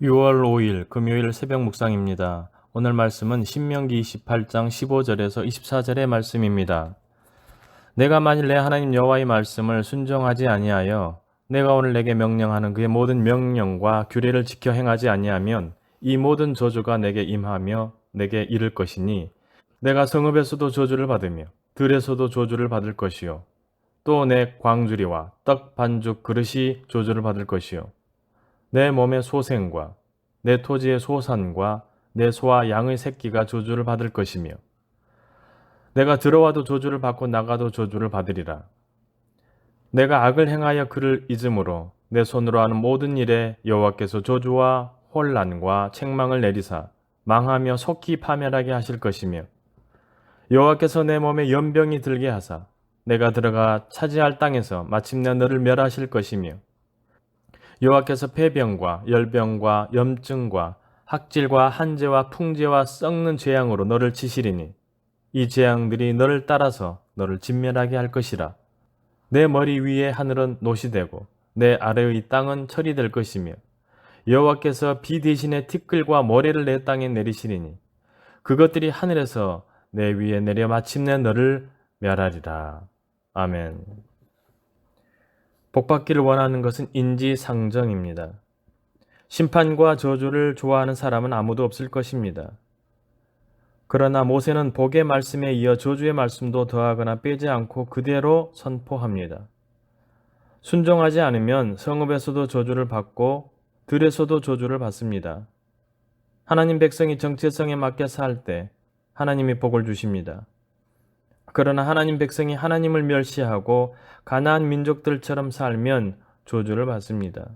6월 5일 금요일 새벽 묵상입니다. 오늘 말씀은 신명기 28장 15절에서 24절의 말씀입니다. 내가 만일 내 하나님 여호와의 말씀을 순종하지 아니하여 내가 오늘 내게 명령하는 그의 모든 명령과 규례를 지켜 행하지 아니하면 이 모든 저주가 내게 임하며 내게 이를 것이니 내가 성읍에서도 저주를 받으며 들에서도 저주를 받을 것이요 또 내 광주리와 떡 반죽 그릇이 저주를 받을 것이요 내 몸의 소생과 내 토지의 소산과 내 소와 양의 새끼가 저주를 받을 것이며 내가 들어와도 저주를 받고 나가도 저주를 받으리라. 내가 악을 행하여 그를 잊음으로 내 손으로 하는 모든 일에 여호와께서 저주와 혼란과 책망을 내리사 망하며 속히 파멸하게 하실 것이며 여호와께서 내 몸에 연병이 들게 하사 내가 들어가 차지할 땅에서 마침내 너를 멸하실 것이며 여호와께서 폐병과 열병과 염증과 학질과 한재와 풍재와 썩는 재앙으로 너를 치시리니 이 재앙들이 너를 따라서 너를 진멸하게 할 것이라. 내 머리 위에 하늘은 노시 되고 내 아래의 땅은 철이 될 것이며 여호와께서 비 대신에 티끌과 모래를 내 땅에 내리시리니 그것들이 하늘에서 내 위에 내려 마침내 너를 멸하리라. 아멘. 복받기를 원하는 것은 인지상정입니다. 심판과 저주를 좋아하는 사람은 아무도 없을 것입니다. 그러나 모세는 복의 말씀에 이어 저주의 말씀도 더하거나 빼지 않고 그대로 선포합니다. 순종하지 않으면 성읍에서도 저주를 받고 들에서도 저주를 받습니다. 하나님 백성이 정체성에 맞게 살 때 하나님이 복을 주십니다. 그러나 하나님 백성이 하나님을 멸시하고 가나안 민족들처럼 살면 저주를 받습니다.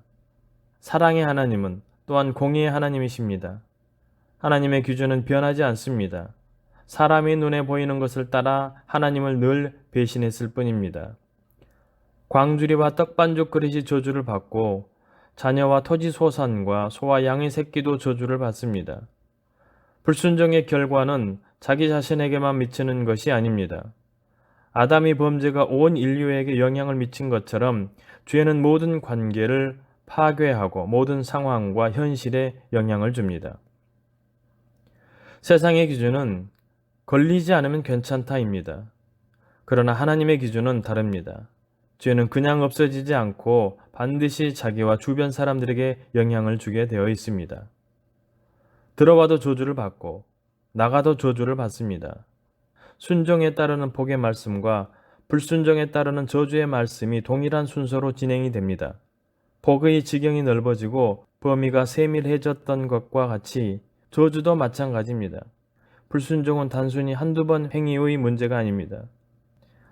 사랑의 하나님은 또한 공의의 하나님이십니다. 하나님의 기준은 변하지 않습니다. 사람의 눈에 보이는 것을 따라 하나님을 늘 배신했을 뿐입니다. 광주리와 떡반죽 그릇이 저주를 받고 자녀와 토지 소산과 소와 양의 새끼도 저주를 받습니다. 불순종의 결과는 자기 자신에게만 미치는 것이 아닙니다. 아담의 범죄가 온 인류에게 영향을 미친 것처럼 죄는 모든 관계를 파괴하고 모든 상황과 현실에 영향을 줍니다. 세상의 기준은 걸리지 않으면 괜찮다입니다. 그러나 하나님의 기준은 다릅니다. 죄는 그냥 없어지지 않고 반드시 자기와 주변 사람들에게 영향을 주게 되어 있습니다. 들어와도 저주를 받고 나가도 저주를 받습니다. 순종에 따르는 복의 말씀과 불순종에 따르는 저주의 말씀이 동일한 순서로 진행이 됩니다. 복의 지경이 넓어지고 범위가 세밀해졌던 것과 같이 저주도 마찬가지입니다. 불순종은 단순히 한두 번 행위의 문제가 아닙니다.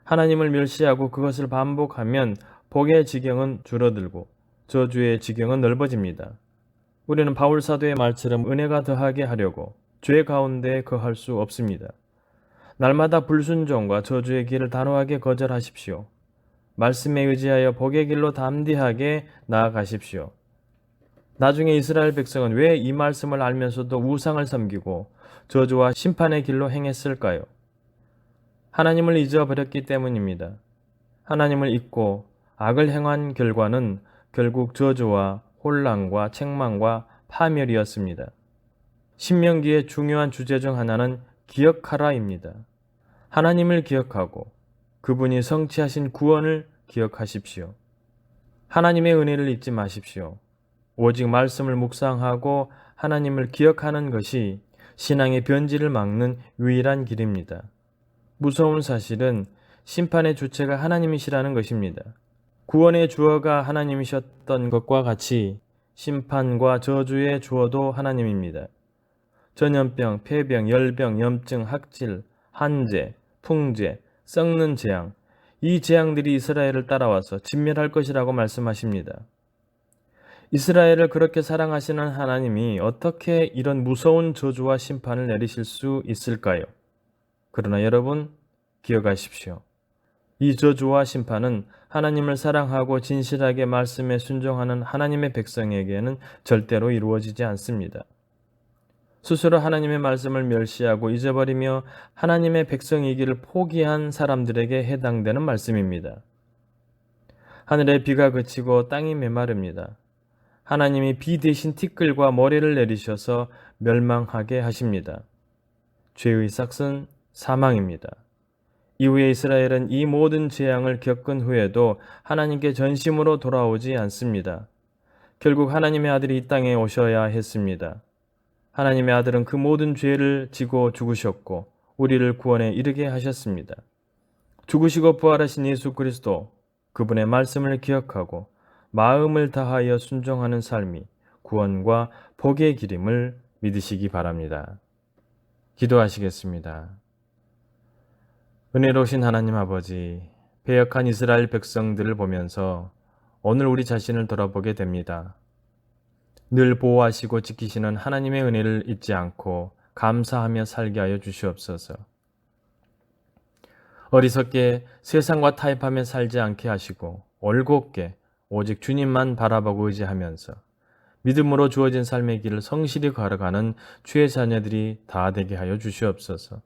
하나님을 멸시하고 그것을 반복하면 복의 지경은 줄어들고 저주의 지경은 넓어집니다. 우리는 바울 사도의 말처럼 은혜가 더하게 하려고 죄 가운데 거할 수 없습니다. 날마다 불순종과 저주의 길을 단호하게 거절하십시오. 말씀에 의지하여 복의 길로 담대하게 나아가십시오. 나중에 이스라엘 백성은 왜 이 말씀을 알면서도 우상을 섬기고 저주와 심판의 길로 행했을까요? 하나님을 잊어버렸기 때문입니다. 하나님을 잊고 악을 행한 결과는 결국 저주와 혼란과 책망과 파멸이었습니다. 신명기의 중요한 주제 중 하나는 기억하라입니다. 하나님을 기억하고 그분이 성취하신 구원을 기억하십시오. 하나님의 은혜를 잊지 마십시오. 오직 말씀을 묵상하고 하나님을 기억하는 것이 신앙의 변질을 막는 유일한 길입니다. 무서운 사실은 심판의 주체가 하나님이시라는 것입니다. 구원의 주어가 하나님이셨던 것과 같이 심판과 저주의 주어도 하나님입니다. 전염병, 폐병, 열병, 염증, 학질, 한재, 풍재, 썩는 재앙, 이 재앙들이 이스라엘을 따라와서 진멸할 것이라고 말씀하십니다. 이스라엘을 그렇게 사랑하시는 하나님이 어떻게 이런 무서운 저주와 심판을 내리실 수 있을까요? 그러나 여러분, 기억하십시오. 이 저주와 심판은 하나님을 사랑하고 진실하게 말씀에 순종하는 하나님의 백성에게는 절대로 이루어지지 않습니다. 스스로 하나님의 말씀을 멸시하고 잊어버리며 하나님의 백성이기를 포기한 사람들에게 해당되는 말씀입니다. 하늘의 비가 그치고 땅이 메마릅니다. 하나님이 비 대신 티끌과 모래를 내리셔서 멸망하게 하십니다. 죄의 삭은 사망입니다. 이후에 이스라엘은 이 모든 재앙을 겪은 후에도 하나님께 전심으로 돌아오지 않습니다. 결국 하나님의 아들이 이 땅에 오셔야 했습니다. 하나님의 아들은 그 모든 죄를 지고 죽으셨고 우리를 구원에 이르게 하셨습니다. 죽으시고 부활하신 예수 그리스도, 그분의 말씀을 기억하고 마음을 다하여 순종하는 삶이 구원과 복의 길임을 믿으시기 바랍니다. 기도하시겠습니다. 은혜로우신 하나님 아버지, 패역한 이스라엘 백성들을 보면서 오늘 우리 자신을 돌아보게 됩니다. 늘 보호하시고 지키시는 하나님의 은혜를 잊지 않고 감사하며 살게 하여 주시옵소서. 어리석게 세상과 타협하며 살지 않게 하시고 올곧게 오직 주님만 바라보고 의지하면서 믿음으로 주어진 삶의 길을 성실히 걸어가는 주의 자녀들이 다 되게 하여 주시옵소서.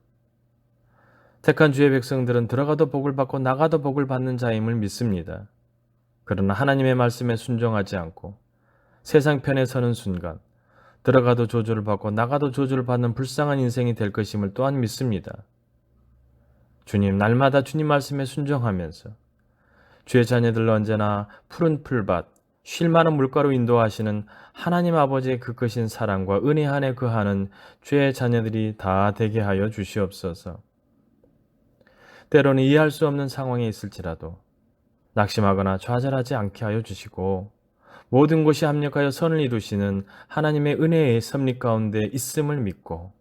택한 주의 백성들은 들어가도 복을 받고 나가도 복을 받는 자임을 믿습니다. 그러나 하나님의 말씀에 순종하지 않고 세상 편에 서는 순간 들어가도 저주를 받고 나가도 저주를 받는 불쌍한 인생이 될 것임을 또한 믿습니다. 주님, 날마다 주님 말씀에 순종하면서 주의 자녀들을 언제나 푸른 풀밭, 쉴 만한 물가로 인도하시는 하나님 아버지의 그 크신 사랑과 은혜 안에 거하는 주의 자녀들이 다 되게 하여 주시옵소서. 때로는 이해할 수 없는 상황에 있을지라도 낙심하거나 좌절하지 않게 하여 주시고 모든 것이 합력하여 선을 이루시는 하나님의 은혜의 섭리 가운데 있음을 믿고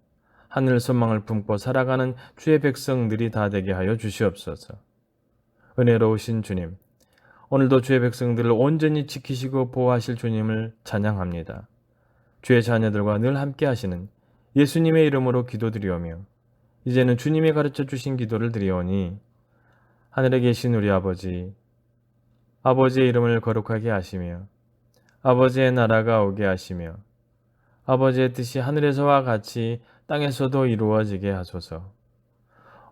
하늘 소망을 품고 살아가는 주의 백성들이 다 되게 하여 주시옵소서. 은혜로우신 주님, 오늘도 주의 백성들을 온전히 지키시고 보호하실 주님을 찬양합니다. 주의 자녀들과 늘 함께 하시는 예수님의 이름으로 기도드리오며 이제는 주님이 가르쳐 주신 기도를 드리오니 하늘에 계신 우리 아버지, 아버지의 이름을 거룩하게 하시며 아버지의 나라가 오게 하시며 아버지의 뜻이 하늘에서와 같이 땅에서도 이루어지게 하소서.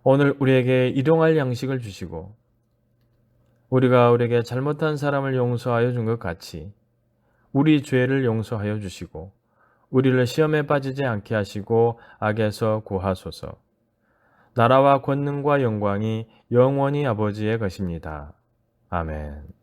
오늘 우리에게 일용할 양식을 주시고 우리가 우리에게 잘못한 사람을 용서하여 준 것 같이 우리 죄를 용서하여 주시고 우리를 시험에 빠지지 않게 하시고 악에서 구하소서. 나라와 권능과 영광이 영원히 아버지의 것입니다. 아멘.